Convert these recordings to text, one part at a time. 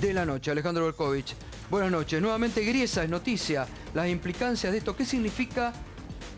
de la noche. Alejandro Berkovich, buenas noches. Nuevamente Griesa es noticia. Las implicancias de esto, ¿qué significa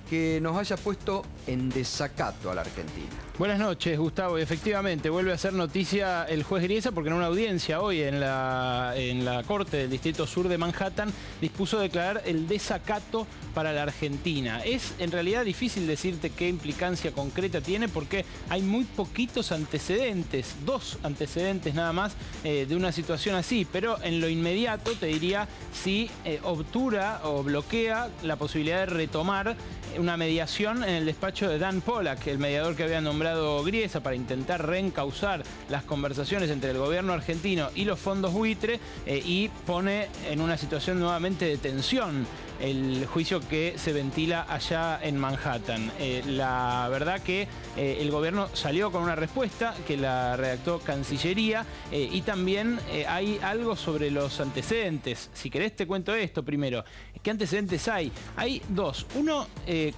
que nos haya puesto en desacato a la Argentina? Buenas noches, Gustavo. Efectivamente, vuelve a ser noticia el juez Griesa porque en una audiencia hoy en la Corte del Distrito Sur de Manhattan dispuso declarar el desacato para la Argentina. Es en realidad difícil decirte qué implicancia concreta tiene porque hay muy poquitos antecedentes, 2 antecedentes nada más de una situación así, pero en lo inmediato te diría si obtura o bloquea la posibilidad de retomar una mediación en el despacho de Dan Pollack, el mediador que había nombrado Griesa para intentar reencauzar las conversaciones entre el gobierno argentino y los fondos buitre y pone en una situación nuevamente de tensión el juicio que se ventila allá en Manhattan. La verdad que el gobierno salió con una respuesta que la redactó Cancillería y también hay algo sobre los antecedentes. Si querés te cuento esto primero. ¿Qué antecedentes hay? Hay 2. Uno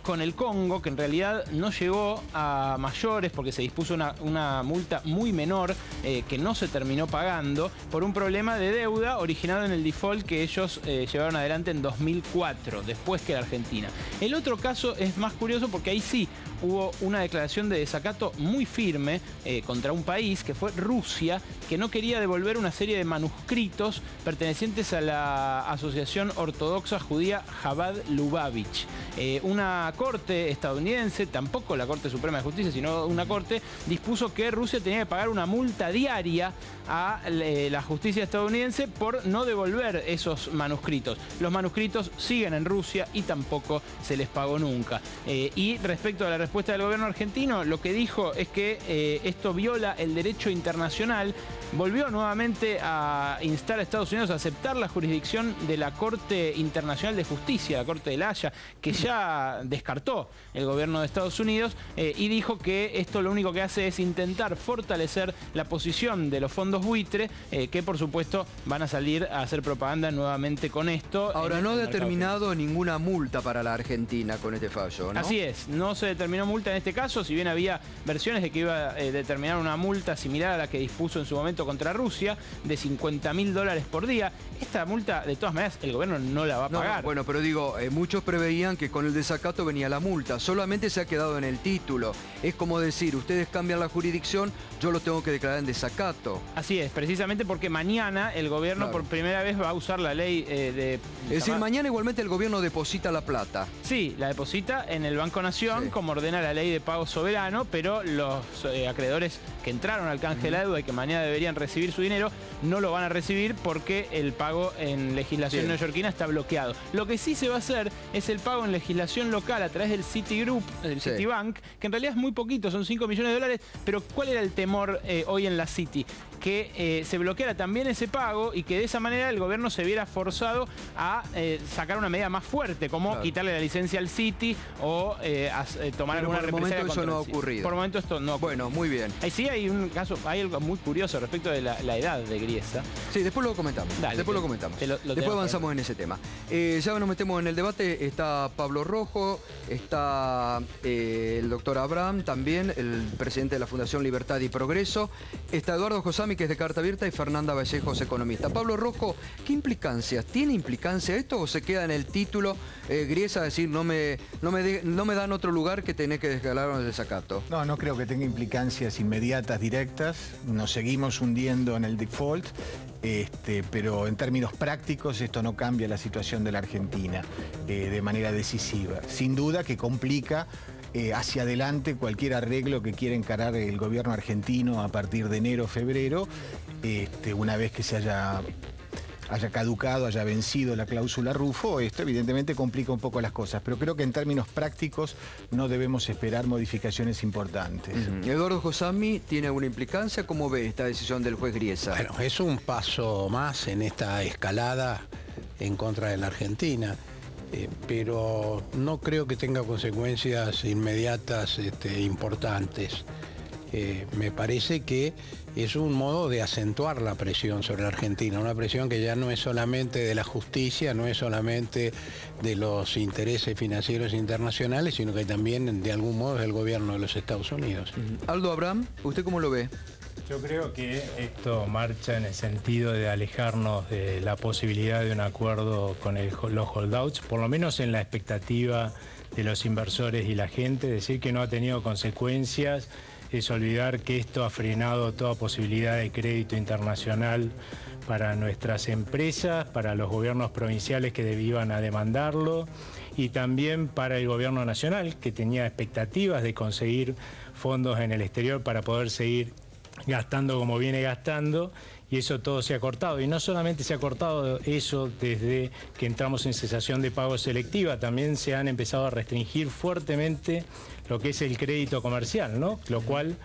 con el Congo, que en realidad no llegó a mayores porque se dispuso una multa muy menor que no se terminó pagando por un problema de deuda originado en el default que ellos llevaron adelante en 2004. Después que la Argentina. El otro caso es más curioso porque ahí sí hubo una declaración de desacato muy firme contra un país que fue Rusia, que no quería devolver una serie de manuscritos pertenecientes a la Asociación Ortodoxa Judía Chabad Lubavitch. Una corte estadounidense, tampoco la Corte Suprema de Justicia, sino una corte, dispuso que Rusia tenía que pagar una multa diaria a la justicia estadounidense por no devolver esos manuscritos. Los manuscritos siguen en Rusia y tampoco se les pagó nunca. Y respecto a la respuesta del gobierno argentino, lo que dijo es que esto viola el derecho internacional. Volvió nuevamente a instar a Estados Unidos a aceptar la jurisdicción de la Corte Internacional de Justicia, la Corte de la Haya, que ya descartó el gobierno de Estados Unidos y dijo que esto lo único que hace es intentar fortalecer la posición de los fondos buitre, que por supuesto van a salir a hacer propaganda nuevamente con esto. Ahora, no ha determinado ninguna multa para la Argentina con este fallo, ¿no? Así es, no se determinó multa en este caso, si bien había versiones de que iba a determinar una multa similar a la que dispuso en su momento contra Rusia, de $50.000 por día. Esta multa, de todas maneras, el gobierno no la va a pagar. No, bueno, pero digo, muchos preveían que con el desacato venía la multa. Solamente se ha quedado en el título. Es como decir, ustedes cambian la jurisdicción, yo lo tengo que declarar en desacato. Así es, precisamente porque mañana el gobierno por primera vez va a usar la ley de... Es decir, mañana igualmente el gobierno deposita la plata. Sí, la deposita en el Banco Nación, como ordena la ley de pago soberano, pero los acreedores que entraron al canje de la deuda y que mañana deberían recibir su dinero, no lo van a recibir porque el pago en legislación neoyorquina está bloqueado. Lo que sí se va a hacer es el pago en legislación local a través del Citigroup, del Citibank, que en realidad es muy poquito, son $5 millones, pero ¿cuál era el temor hoy en la Citi? Que se bloqueara también ese pago y que de esa manera el gobierno se viera forzado a sacar una medida más fuerte, como quitarle la licencia al Citi o tomar alguna represalia contra el Citi. Por el momento eso no ha ocurrido. Por el momento esto no ha ocurrido. Bueno, muy bien. Ahí sí hay un caso, hay algo muy curioso respecto de la edad de Griesa. Sí, después lo comentamos. Dale, después lo comentamos. Después avanzamos en ese tema. Ya nos metemos en el debate. Está Pablo Rojo, está el doctor Abraham, también el presidente de la Fundación Libertad y Progreso. Está Eduardo Josami, que es de Carta Abierta, y Fernanda Vallejos, economista. Pablo Rojo, ¿qué implicancias? ¿Tiene implicancia esto o se queda en el título Griesa, decir, no me dan otro lugar que tenés que declarar el desacato? No, no creo que tenga implicancias inmediatas, directas. Nos seguimos hundiendo en el default, pero en términos prácticos esto no cambia la situación de la Argentina de manera decisiva. Sin duda que complica hacia adelante cualquier arreglo que quiera encarar el gobierno argentino a partir de enero o febrero, una vez que se haya caducado, haya vencido la cláusula Rufo. Esto evidentemente complica un poco las cosas, pero creo que en términos prácticos no debemos esperar modificaciones importantes. Eduardo Josami, ¿tiene alguna implicancia? ¿Cómo ve esta decisión del juez Griesa? Bueno, es un paso más en esta escalada en contra de la Argentina. Pero no creo que tenga consecuencias inmediatas importantes. Me parece que es un modo de acentuar la presión sobre la Argentina, una presión que ya no es solamente de la justicia, no es solamente de los intereses financieros internacionales, sino que también de algún modo es del gobierno de los Estados Unidos. Aldo Abraham, ¿usted cómo lo ve? Yo creo que esto marcha en el sentido de alejarnos de la posibilidad de un acuerdo con los holdouts, por lo menos en la expectativa de los inversores y la gente. Decir que no ha tenido consecuencias es olvidar que esto ha frenado toda posibilidad de crédito internacional para nuestras empresas, para los gobiernos provinciales que iban a demandarlo y también para el gobierno nacional, que tenía expectativas de conseguir fondos en el exterior para poder seguir gastando como viene gastando, y eso todo se ha cortado. Y no solamente se ha cortado eso desde que entramos en cesación de pago selectiva, también se han empezado a restringir fuertemente lo que es el crédito comercial, ¿no? Lo cual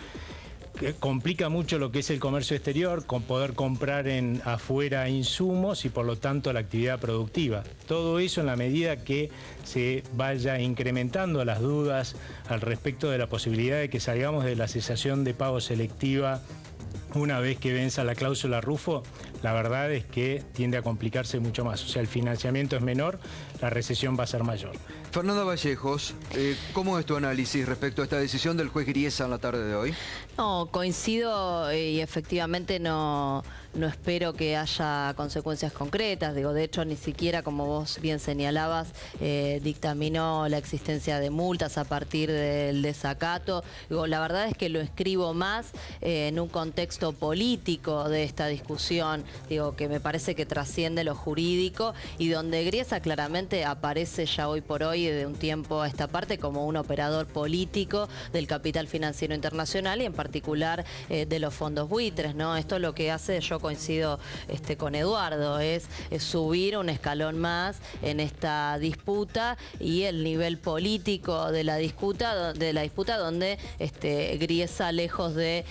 complica mucho lo que es el comercio exterior, con poder comprar afuera insumos y por lo tanto la actividad productiva. Todo eso en la medida que se vaya incrementando las dudas al respecto de la posibilidad de que salgamos de la cesación de pago selectiva una vez que venza la cláusula Rufo, la verdad es que tiende a complicarse mucho más. O sea, el financiamiento es menor, la recesión va a ser mayor. Fernanda Vallejos, ¿cómo es tu análisis respecto a esta decisión del juez Griesa en la tarde de hoy? No, coincido y efectivamente no espero que haya consecuencias concretas. Digo, de hecho, ni siquiera, como vos bien señalabas, dictaminó la existencia de multas a partir del desacato. Digo, la verdad es que lo escribo más en un contexto político de esta discusión, digo, que me parece que trasciende lo jurídico y donde Griesa claramente aparece ya hoy por hoy, de un tiempo a esta parte, como un operador político del capital financiero internacional y en particular de los fondos buitres, ¿no? Esto lo que hace, yo coincido con Eduardo, es subir un escalón más en esta disputa y el nivel político de la disputa donde Griesa, lejos de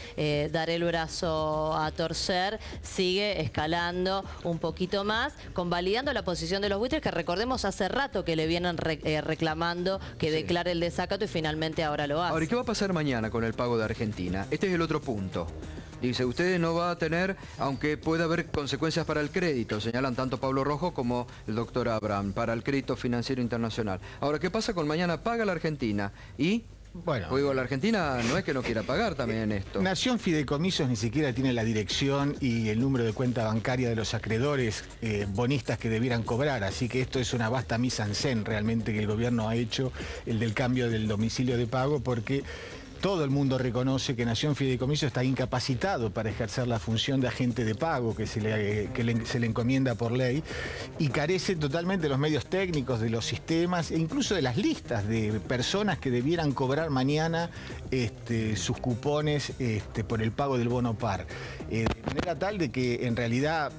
dar el brazo a torcer, sigue escalando un poquito más, convalidando la posición de los buitres, que recordemos hace rato que le vienen reclamando que declare el desacato y finalmente ahora lo hace. Ahora, ¿y qué va a pasar mañana con el pago de Argentina? Este es el otro punto. Dice, usted no va a tener, aunque pueda haber consecuencias para el crédito, señalan tanto Pablo Rojo como el doctor Abraham, para el crédito financiero internacional. Ahora, ¿qué pasa con mañana? Paga la Argentina y... Bueno, digo, la Argentina no es que no quiera pagar también en esto. Nación Fideicomisos ni siquiera tiene la dirección y el número de cuenta bancaria de los acreedores bonistas que debieran cobrar, así que esto es una vasta mise en scène realmente que el gobierno ha hecho, el del cambio del domicilio de pago, porque todo el mundo reconoce que Nación Fideicomiso está incapacitado para ejercer la función de agente de pago que se le encomienda por ley y carece totalmente de los medios técnicos, de los sistemas e incluso de las listas de personas que debieran cobrar mañana sus cupones por el pago del bono par. De manera tal de que en realidad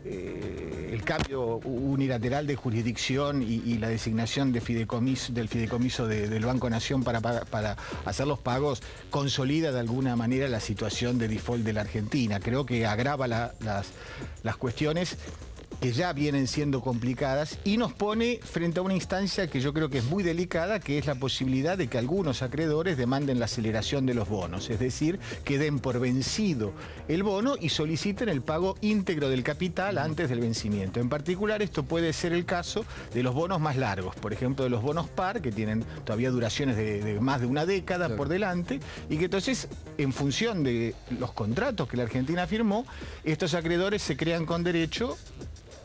el cambio unilateral de jurisdicción y la designación de del fideicomiso del Banco Nación para hacer los pagos consolida de alguna manera la situación de default de la Argentina. Creo que agrava las cuestiones que ya vienen siendo complicadas y nos pone frente a una instancia que yo creo que es muy delicada, que es la posibilidad de que algunos acreedores demanden la aceleración de los bonos, es decir, que den por vencido el bono y soliciten el pago íntegro del capital antes del vencimiento. En particular, esto puede ser el caso de los bonos más largos, por ejemplo, de los bonos par, que tienen todavía duraciones de más de una década por delante, y que entonces, en función de los contratos que la Argentina firmó, estos acreedores se crean con derecho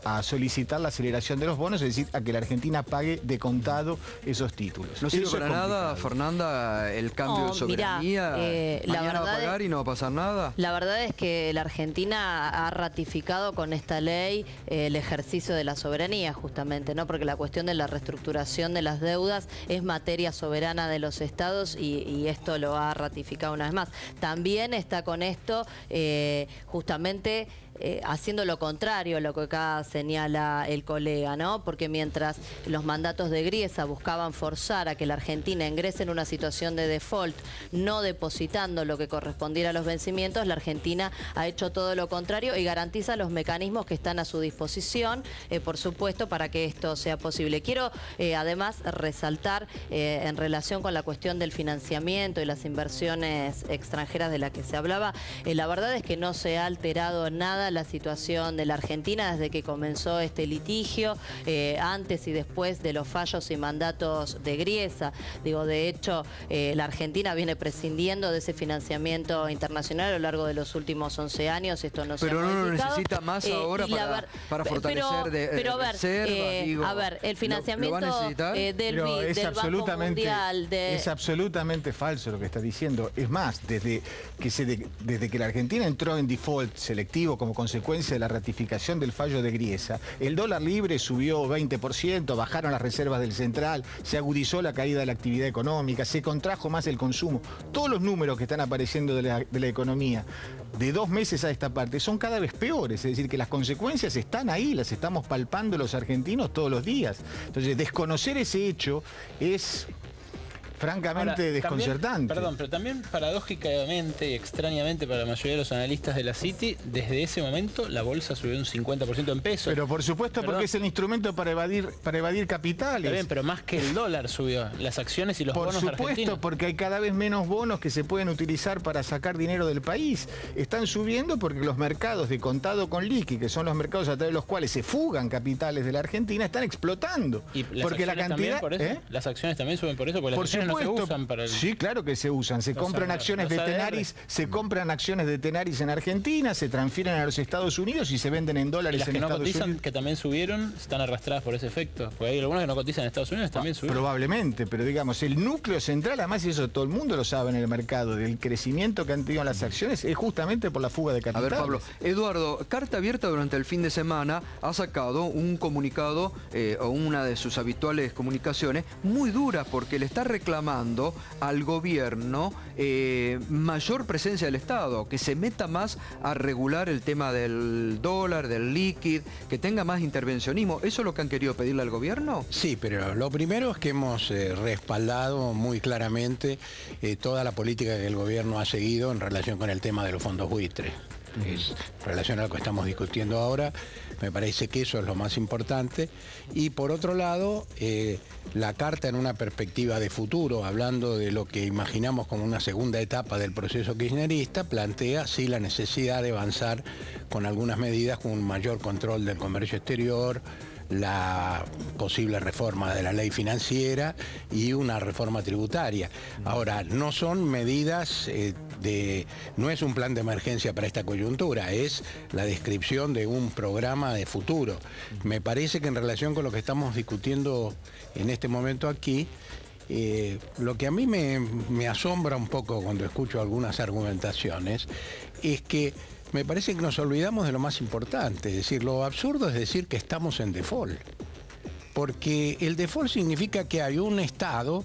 a solicitar la aceleración de los bonos, es decir, a que la Argentina pague de contado esos títulos. ¿No sirve para nada, Fernanda, el cambio de soberanía? Mañana va a pagar y no va a pasar nada. La verdad es que la Argentina ha ratificado con esta ley el ejercicio de la soberanía, justamente, ¿no? Porque la cuestión de la reestructuración de las deudas es materia soberana de los estados y esto lo ha ratificado una vez más. También está con esto justamente haciendo lo contrario a lo que acá señala el colega, ¿no? Porque mientras los mandatos de Griesa buscaban forzar a que la Argentina ingrese en una situación de default, no depositando lo que correspondiera a los vencimientos, la Argentina ha hecho todo lo contrario y garantiza los mecanismos que están a su disposición, por supuesto, para que esto sea posible. Quiero además resaltar en relación con la cuestión del financiamiento y las inversiones extranjeras de las que se hablaba, la verdad es que no se ha alterado en nada la situación de la Argentina desde que comenzó este litigio, antes y después de los fallos y mandatos de Griesa. Digo, de hecho, la Argentina viene prescindiendo de ese financiamiento internacional a lo largo de los últimos 11 años. Esto no se ha modificado. Pero no lo necesita más ahora para fortalecer reservas. A ver, el financiamiento del Banco Mundial... Es absolutamente falso lo que está diciendo. Es más, desde que la Argentina entró en default selectivo como consecuencia de la ratificación del fallo de Griesa, el dólar libre subió 20%, bajaron las reservas del central, se agudizó la caída de la actividad económica, se contrajo más el consumo. Todos los números que están apareciendo de la economía de 2 meses a esta parte son cada vez peores, es decir, que las consecuencias están ahí, las estamos palpando los argentinos todos los días. Entonces, desconocer ese hecho es francamente desconcertante. Perdón, pero también paradójicamente y extrañamente para la mayoría de los analistas de la Citi, desde ese momento la bolsa subió un 50% en pesos. Pero por supuesto, porque es el instrumento para evadir capitales. Está bien, pero más que el dólar subió, las acciones y los bonos argentinos. Por supuesto, porque hay cada vez menos bonos que se pueden utilizar para sacar dinero del país. Están subiendo porque los mercados de contado con liqui, que son los mercados a través de los cuales se fugan capitales de la Argentina, están explotando. ¿Y las porque la cantidad por eso? ¿Las acciones también suben por eso? Porque las acciones no se usan para el... Sí, claro que se usan. Se compran acciones de Tenaris, en Argentina, se transfieren a los Estados Unidos y se venden en dólares en Estados Unidos. ¿Y las que no cotizan, que también subieron, están arrastradas por ese efecto? Porque hay algunas que no cotizan en Estados Unidos también subieron. Probablemente, pero digamos, el núcleo central, además, y eso todo el mundo lo sabe en el mercado, del crecimiento que han tenido las acciones, es justamente por la fuga de capitales. A ver, Pablo, Eduardo, Carta Abierta durante el fin de semana ha sacado un comunicado, o una de sus habituales comunicaciones, muy dura, porque le está reclamando al gobierno mayor presencia del Estado, que se meta más a regular el tema del dólar, del líquido, que tenga más intervencionismo. ¿Eso es lo que han querido pedirle al gobierno? Sí, pero lo primero es que hemos respaldado muy claramente toda la política que el gobierno ha seguido en relación con el tema de los fondos buitres. En relación a lo que estamos discutiendo ahora, me parece que eso es lo más importante. Y por otro lado, la carta en una perspectiva de futuro, hablando de lo que imaginamos como una segunda etapa del proceso kirchnerista, plantea sí la necesidad de avanzar con algunas medidas, con un mayor control del comercio exterior, la posible reforma de la ley financiera y una reforma tributaria. Ahora, no son medidas no es un plan de emergencia para esta coyuntura, es la descripción de un programa de futuro. Me parece que en relación con lo que estamos discutiendo en este momento aquí, lo que a mí me asombra un poco cuando escucho algunas argumentaciones es que me parece que nos olvidamos de lo más importante. Es decir, lo absurdo es decir que estamos en default. Porque el default significa que hay un Estado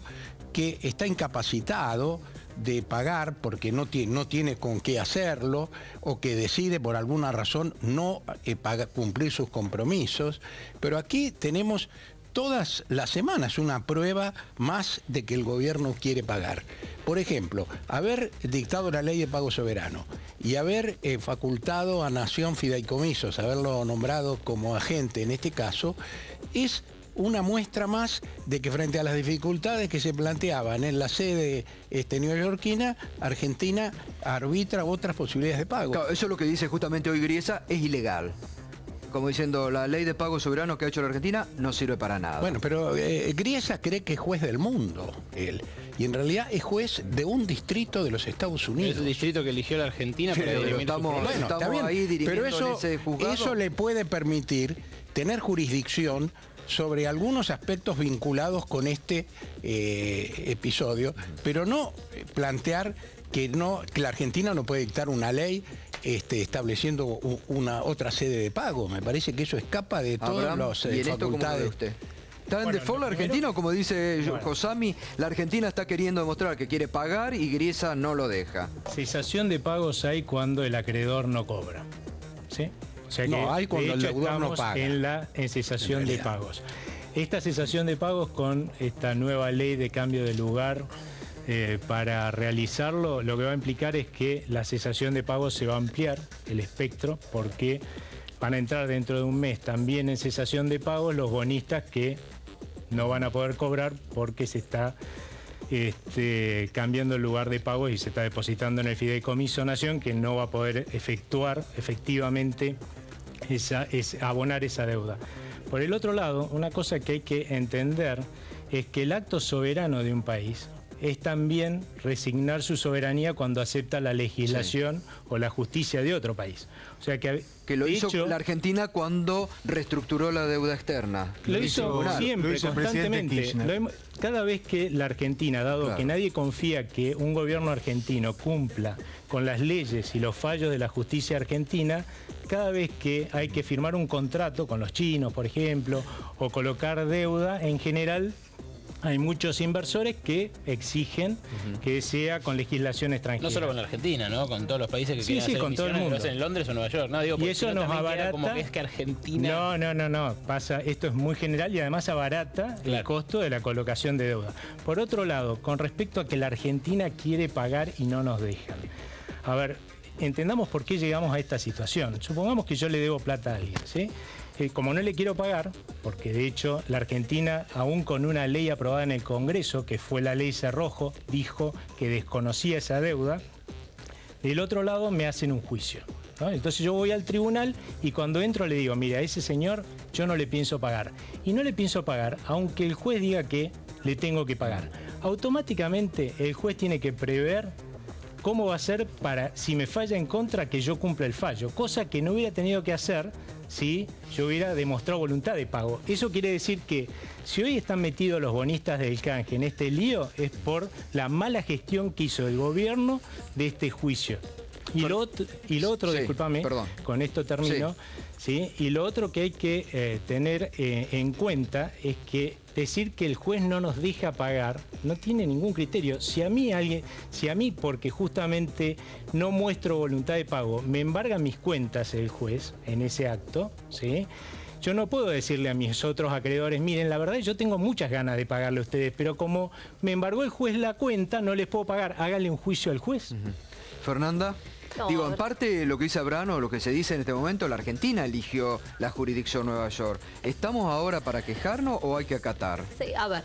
que está incapacitado de pagar porque no tiene con qué hacerlo, o que decide por alguna razón no cumplir sus compromisos. Pero aquí tenemos todas las semanas una prueba más de que el gobierno quiere pagar. Por ejemplo, haber dictado la ley de pago soberano y haber facultado a Nación Fideicomisos, haberlo nombrado como agente en este caso, es una muestra más de que frente a las dificultades que se planteaban en la sede neoyorquina, Argentina arbitra otras posibilidades de pago. Claro, eso es lo que dice justamente hoy Griesa, es ilegal. Como diciendo, la ley de pago soberano que ha hecho la Argentina no sirve para nada. Bueno, pero Griesa cree que es juez del mundo, él. Y en realidad es juez de un distrito de los Estados Unidos. Es el distrito que eligió la Argentina para dirimir estamos ahí pero dirimiendo ese juzgado. eso le puede permitir tener jurisdicción sobre algunos aspectos vinculados con este episodio, pero no plantear que la Argentina no puede dictar una ley estableciendo una otra sede de pago. Me parece que eso escapa de todas las facultades. ¿Está en default la Argentina o, como dice Josami, la Argentina está queriendo demostrar que quiere pagar y Griesa no lo deja? Cesación de pagos hay cuando el acreedor no cobra, ¿sí? O sea que no, hay cuando el deudor no paga. En cesación de pagos. Esta cesación de pagos con esta nueva ley de cambio de lugar para realizarlo, lo que va a implicar es que la cesación de pagos se va a ampliar el espectro, porque van a entrar dentro de un mes también en cesación de pagos los bonistas que no van a poder cobrar porque se está cambiando el lugar de pago y se está depositando en el Fideicomiso Nación, que no va a poder efectuar efectivamente abonar esa deuda. Por el otro lado, una cosa que hay que entender es que el acto soberano de un país es también resignar su soberanía cuando acepta la legislación o la justicia de otro país. O sea que lo hizo la Argentina cuando reestructuró la deuda externa. Lo hizo siempre, constantemente. Cada vez que la Argentina, dado que nadie confía que un gobierno argentino cumpla con las leyes y los fallos de la justicia argentina, cada vez que hay que firmar un contrato con los chinos, por ejemplo, o colocar deuda, en general hay muchos inversores que exigen que sea con legislación extranjera. No solo con la Argentina, ¿no? Con todos los países que quieren hacer con todo el mundo. Lo hacen en Londres o Nueva York. No, digo, y eso nos abarata. Como que es que Argentina... No. Pasa, esto es muy general y además abarata el costo de la colocación de deuda. Por otro lado, con respecto a que la Argentina quiere pagar y no nos dejan. A ver, entendamos por qué llegamos a esta situación. Supongamos que yo le debo plata a alguien, ¿sí? Como no le quiero pagar, porque de hecho la Argentina, aún con una ley aprobada en el Congreso, que fue la ley Cerrojo, dijo que desconocía esa deuda, del otro lado me hacen un juicio, ¿no? Entonces yo voy al tribunal y cuando entro le digo, mira, a ese señor yo no le pienso pagar. Y no le pienso pagar, aunque el juez diga que le tengo que pagar. Automáticamente el juez tiene que prever cómo va a ser para, si me falla en contra, que yo cumpla el fallo, cosa que no hubiera tenido que hacer si yo hubiera demostrado voluntad de pago. Eso quiere decir que si hoy están metidos los bonistas del canje en este lío, es por la mala gestión que hizo el gobierno de este juicio. Y lo otro, discúlpame, con esto termino, ¿sí? Y lo otro que hay que tener en cuenta es que decir que el juez no nos deja pagar no tiene ningún criterio. Si a mí, porque justamente no muestro voluntad de pago, me embarga mis cuentas el juez en ese acto, ¿sí? Yo no puedo decirle a mis otros acreedores, miren, la verdad yo tengo muchas ganas de pagarle a ustedes, pero como me embargó el juez la cuenta, no les puedo pagar. Háganle un juicio al juez. Fernanda. No, digo, en parte lo que dice Abraham o lo que se dice en este momento, la Argentina eligió la jurisdicción Nueva York. ¿Estamos ahora para quejarnos o hay que acatar? Sí, a ver,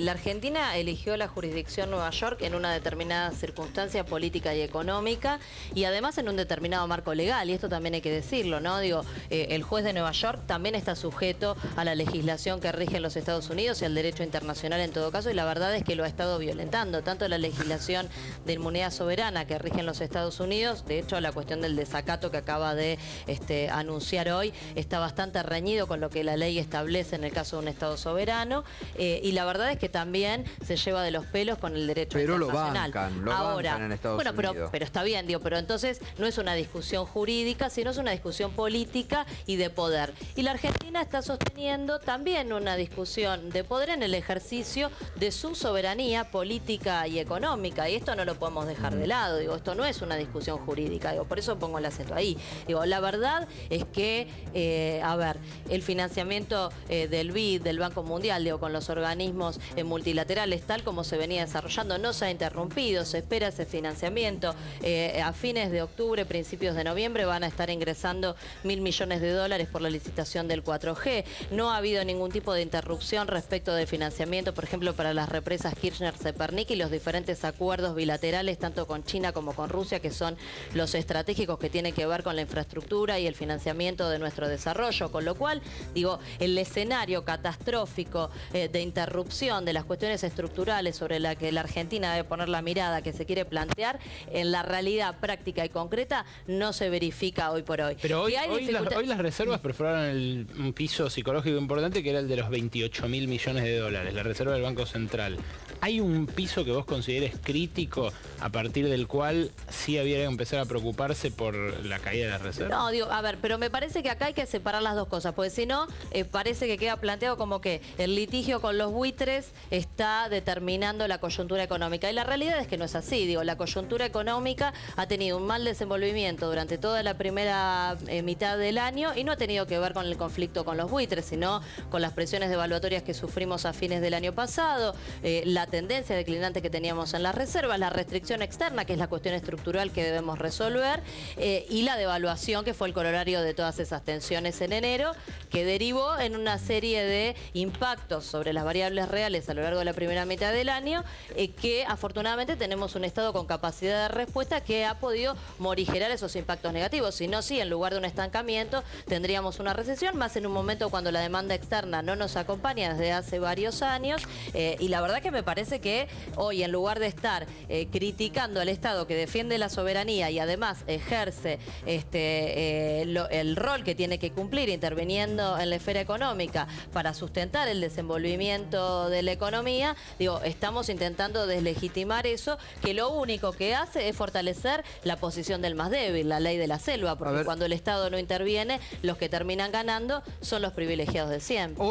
la Argentina eligió la jurisdicción Nueva York en una determinada circunstancia política y económica y además en un determinado marco legal, y esto también hay que decirlo, ¿no? Digo, el juez de Nueva York también está sujeto a la legislación que rige en los Estados Unidos y al derecho internacional en todo caso, y la verdad es que lo ha estado violentando, tanto la legislación de inmunidad soberana que rige en los Estados Unidos. De hecho, la cuestión del desacato que acaba de anunciar hoy está bastante reñido con lo que la ley establece en el caso de un Estado soberano, y la verdad es que también se lleva de los pelos con el derecho internacional. Lo bancan en Estados Unidos. Pero está bien, digo, pero entonces no es una discusión jurídica, sino es una discusión política y de poder. Y la Argentina está sosteniendo también una discusión de poder en el ejercicio de su soberanía política y económica, y esto no lo podemos dejar de lado. Digo, esto no es una discusión jurídica, digo, por eso pongo el acento ahí. Digo, la verdad es que, a ver, el financiamiento del BID, del Banco Mundial, digo, con los organismos multilaterales, tal como se venía desarrollando, no se ha interrumpido, se espera ese financiamiento. A fines de octubre, principios de noviembre, van a estar ingresando $1.000 millones por la licitación del 4G. No ha habido ningún tipo de interrupción respecto del financiamiento, por ejemplo, para las represas Kirchner-Zepernik y los diferentes acuerdos bilaterales, tanto con China como con Rusia, que son los estratégicos que tienen que ver con la infraestructura y el financiamiento de nuestro desarrollo. Con lo cual, digo, el escenario catastrófico de interrupción de las cuestiones estructurales sobre la que la Argentina debe poner la mirada, que se quiere plantear, en la realidad práctica y concreta no se verifica hoy por hoy. Pero hoy las reservas perforaron un piso psicológico importante, que era el de los $28.000 millones, la reserva del Banco Central. ¿Hay un piso que vos consideres crítico a partir del cual sí había que empezar a preocuparse por la caída de las reservas? No, digo, a ver, pero me parece que acá hay que separar las dos cosas, porque si no, parece que queda planteado como que el litigio con los buitres está determinando la coyuntura económica. Y la realidad es que no es así. Digo, la coyuntura económica ha tenido un mal desenvolvimiento durante toda la primera mitad del año y no ha tenido que ver con el conflicto con los buitres, sino con las presiones devaluatorias que sufrimos a fines del año pasado, la tendencia declinante que teníamos en las reservas, la restricción externa, que es la cuestión estructural estructural que debemos resolver, y la devaluación, que fue el corolario de todas esas tensiones en enero, que derivó en una serie de impactos sobre las variables reales a lo largo de la primera mitad del año, que afortunadamente tenemos un Estado con capacidad de respuesta que ha podido morigerar esos impactos negativos. Si no, sí, en lugar de un estancamiento, tendríamos una recesión, más en un momento cuando la demanda externa no nos acompaña desde hace varios años, y la verdad que me parece que hoy, en lugar de estar criticando al Estado que defiende la soberanía y además ejerce el rol que tiene que cumplir interviniendo en la esfera económica para sustentar el desenvolvimiento de la economía, digo, estamos intentando deslegitimar eso, que lo único que hace es fortalecer la posición del más débil, la ley de la selva, porque cuando el Estado no interviene, los que terminan ganando son los privilegiados de siempre.